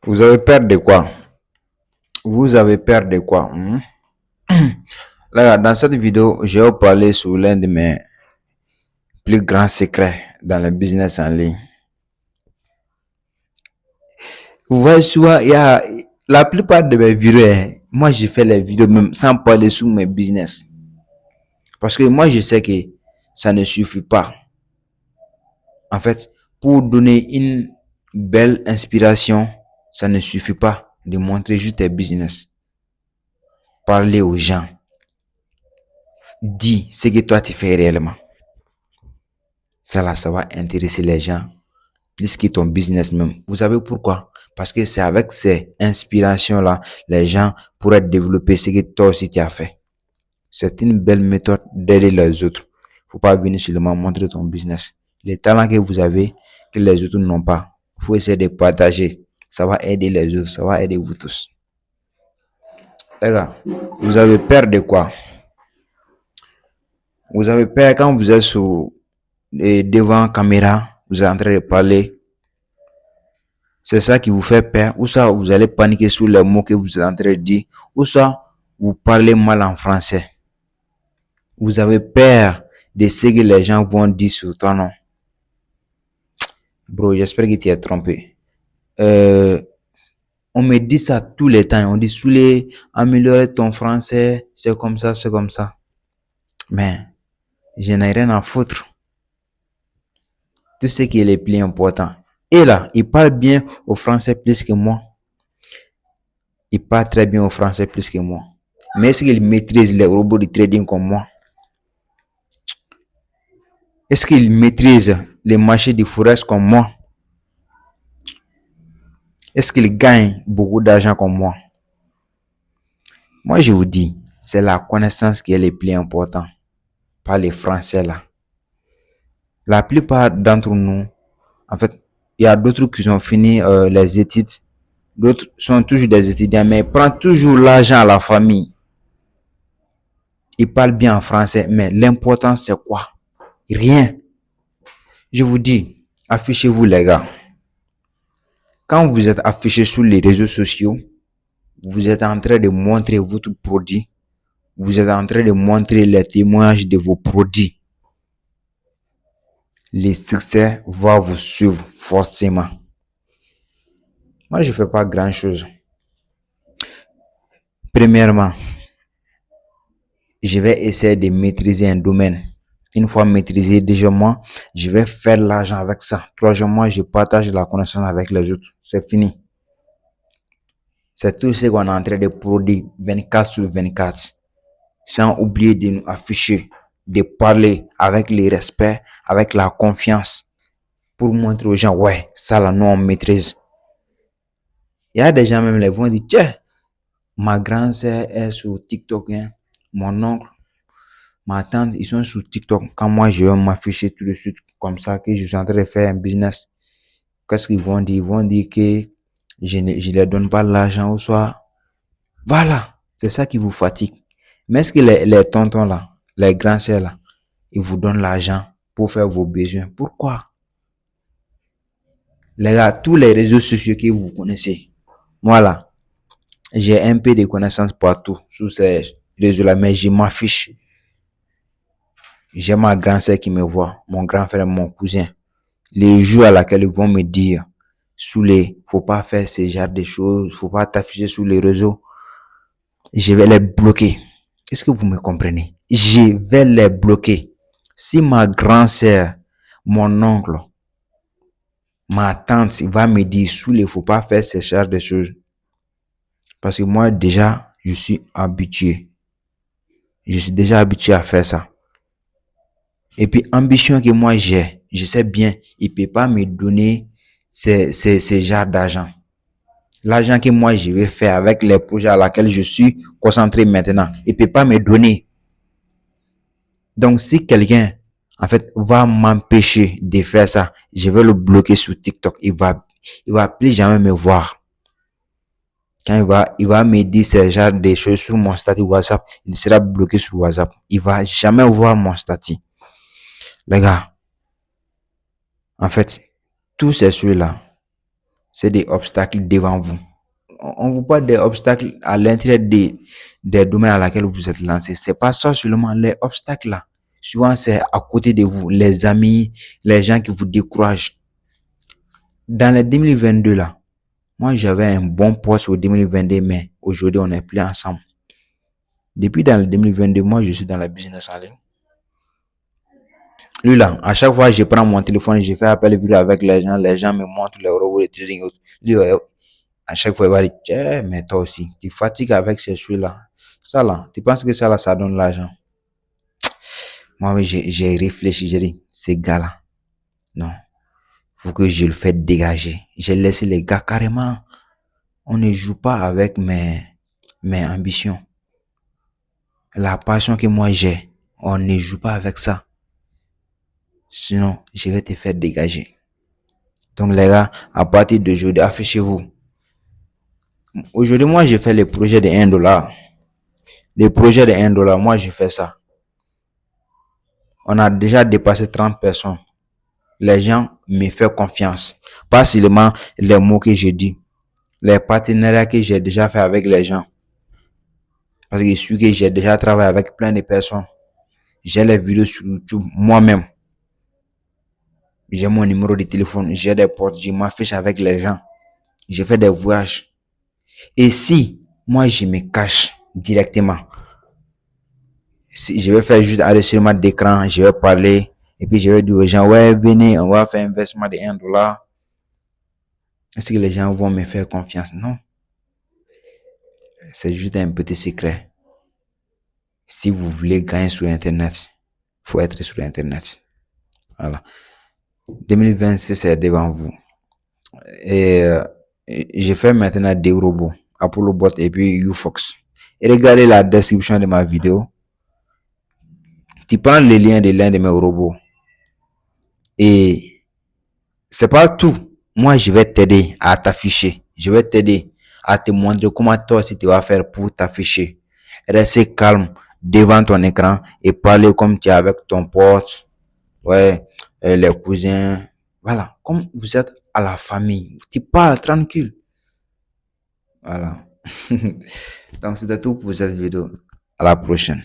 Vous avez peur de quoi? Vous avez peur de quoi? Là, dans cette vidéo, je vais vous parler sur l'un de mes plus grands secrets dans le business en ligne. Vous voyez, souvent, il y a la plupart de mes vidéos, moi, je fais les vidéos même sans parler sur mes business. Parce que moi, je sais que ça ne suffit pas. En fait, pour donner une belle inspiration, ça ne suffit pas de montrer juste tes business. Parler aux gens. Dis ce que toi tu fais réellement. Ça là, ça va intéresser les gens plus que ton business même. Vous savez pourquoi? Parce que c'est avec ces inspirations-là, les gens pourraient développer ce que toi aussi tu as fait. C'est une belle méthode d'aider les autres. Faut pas venir seulement montrer ton business. Les talents que vous avez, que les autres n'ont pas. Faut essayer de partager. Ça va aider les autres, ça va aider vous tous. Les gars, vous avez peur de quoi? Vous avez peur quand vous êtes devant caméra, vous êtes en train de parler. C'est ça qui vous fait peur. Ou ça, vous allez paniquer sur les mots que vous êtes en train de dire. Ou ça, vous parlez mal en français. Vous avez peur de ce que les gens vont dire sur ton nom. Bro, j'espère que tu es trompé. On me dit ça tous les temps. On dit, Soulé, améliorer ton français. C'est comme ça, c'est comme ça. Mais, je n'ai rien à foutre. Tout ce qui est le plus important. Et là, il parle bien au français plus que moi. Il parle très bien au français plus que moi. Mais est-ce qu'il maîtrise les robots de trading comme moi? Est-ce qu'il maîtrise les marchés de forex comme moi? Est-ce qu'il gagne beaucoup d'argent comme moi? Moi, je vous dis, c'est la connaissance qui est le plus important. Pas les français là. La plupart d'entre nous, en fait, il y a d'autres qui ont fini les études. D'autres sont toujours des étudiants, mais ils prennent toujours l'argent à la famille. Ils parlent bien en français, mais l'important c'est quoi? Rien. Je vous dis, affichez-vous les gars. Quand vous êtes affiché sur les réseaux sociaux, vous êtes en train de montrer votre produit. Vous êtes en train de montrer les témoignages de vos produits. Le succès va vous suivre forcément. Moi, je ne fais pas grand-chose. Premièrement, je vais essayer de maîtriser un domaine. Une fois maîtrisé, déjà moi, je vais faire l'argent avec ça. Troisièmement, je partage la connaissance avec les autres. C'est fini. C'est tout ce qu'on est en train de produire 24 sur 24. Sans oublier de nous afficher, de parler avec le respect, avec la confiance. Pour montrer aux gens, ouais, ça là, nous on maîtrise. Il y a des gens même, ils vont dire, tiens, ma grand-sœur est sur TikTok, hein. Mon oncle, ma tante, ils sont sur TikTok. Quand moi, je vais m'afficher tout de suite comme ça, que je suis en train de faire un business, qu'est-ce qu'ils vont dire? Ils vont dire que je ne leur donne pas l'argent ou soit. Voilà, c'est ça qui vous fatigue. Mais est-ce que les tontons là, les grands-sœurs là, ils vous donnent l'argent pour faire vos besoins? Pourquoi? Les gars, tous les réseaux sociaux que vous connaissez, moi là, j'ai un peu de connaissances partout sur ces réseaux-là, mais je m'affiche. J'ai ma grand-sœur qui me voit, mon grand frère, mon cousin. Les jours à laquelle ils vont me dire, faut pas faire ce genre de choses, faut pas t'afficher sur les réseaux, je vais les bloquer. Est-ce que vous me comprenez? Je vais les bloquer. Si ma grand-sœur, mon oncle, ma tante va me dire, faut pas faire ce genre de choses. Parce que moi, déjà, je suis habitué. Je suis déjà habitué à faire ça. Et puis, ambition que moi j'ai, je sais bien, il peut pas me donner ce genre d'argent. L'argent que moi je vais faire avec les projets à laquelle je suis concentré maintenant, il peut pas me donner. Donc, si quelqu'un, en fait, va m'empêcher de faire ça, je vais le bloquer sur TikTok. Il va plus jamais me voir. Quand il va me dire ce genre de choses sur mon statut WhatsApp, il sera bloqué sur WhatsApp. Il va jamais voir mon statut. Les gars, en fait, tous ces choses-là, c'est des obstacles devant vous. On vous parle des obstacles à l'intérieur des domaines à laquelle vous êtes lancé. C'est pas ça seulement les obstacles là. Souvent, c'est à côté de vous, les amis, les gens qui vous découragent. Dans les 2022 là, moi, j'avais un bon poste au 2022, mais aujourd'hui, on n'est plus ensemble. Depuis dans le 2022, moi, je suis dans la business en ligne. Lui là, à chaque fois, je prends mon téléphone, je fais appel vidéo avec les gens me montrent les robots, les trading. Lui, à chaque fois, il va dire, tiens, mais toi aussi, tu fatigues avec ces choses-là. Ça là, tu penses que ça là, ça donne l'argent? Moi, oui, j'ai réfléchi, j'ai dit, ces gars-là, non, faut que je le fais dégager. J'ai laissé les gars carrément. On ne joue pas avec mes ambitions. La passion que moi j'ai, on ne joue pas avec ça. Sinon, je vais te faire dégager. Donc, les gars, à partir d'aujourd'hui, affichez-vous. Aujourd'hui, moi, je fais les projets de 1 dollar. Les projets de 1 dollar, moi, je fais ça. On a déjà dépassé 30 personnes. Les gens me font confiance. Pas seulement les mots que je dis. Les partenariats que j'ai déjà fait avec les gens. Parce que je suis que j'ai déjà travaillé avec plein de personnes. J'ai les vidéos sur YouTube moi-même. J'ai mon numéro de téléphone. J'ai des portes. Je m'affiche avec les gens. Je fais des voyages. Et si moi je me cache directement, si je vais faire juste enregistrement d'écran, je vais parler et puis je vais dire aux gens, ouais, venez, on va faire un investissement de 1 dollar. Est-ce que les gens vont me faire confiance? Non. C'est juste un petit secret. Si vous voulez gagner sur Internet, il faut être sur Internet. Voilà. 2026 c'est devant vous. Et je fais maintenant des robots, Apollo Bot et puis UFox. Et regardez la description de ma vidéo. Tu prends le lien de l'un de mes robots. Et c'est pas tout. Moi, je vais t'aider à t'afficher. Je vais t'aider à te montrer comment toi aussi tu vas faire pour t'afficher. Rester calme devant ton écran et parler comme tu es avec ton pote, ouais, les cousins. Voilà, comme vous êtes à la famille. Tu parles tranquille. Voilà. Donc, c'était tout pour cette vidéo. À la prochaine.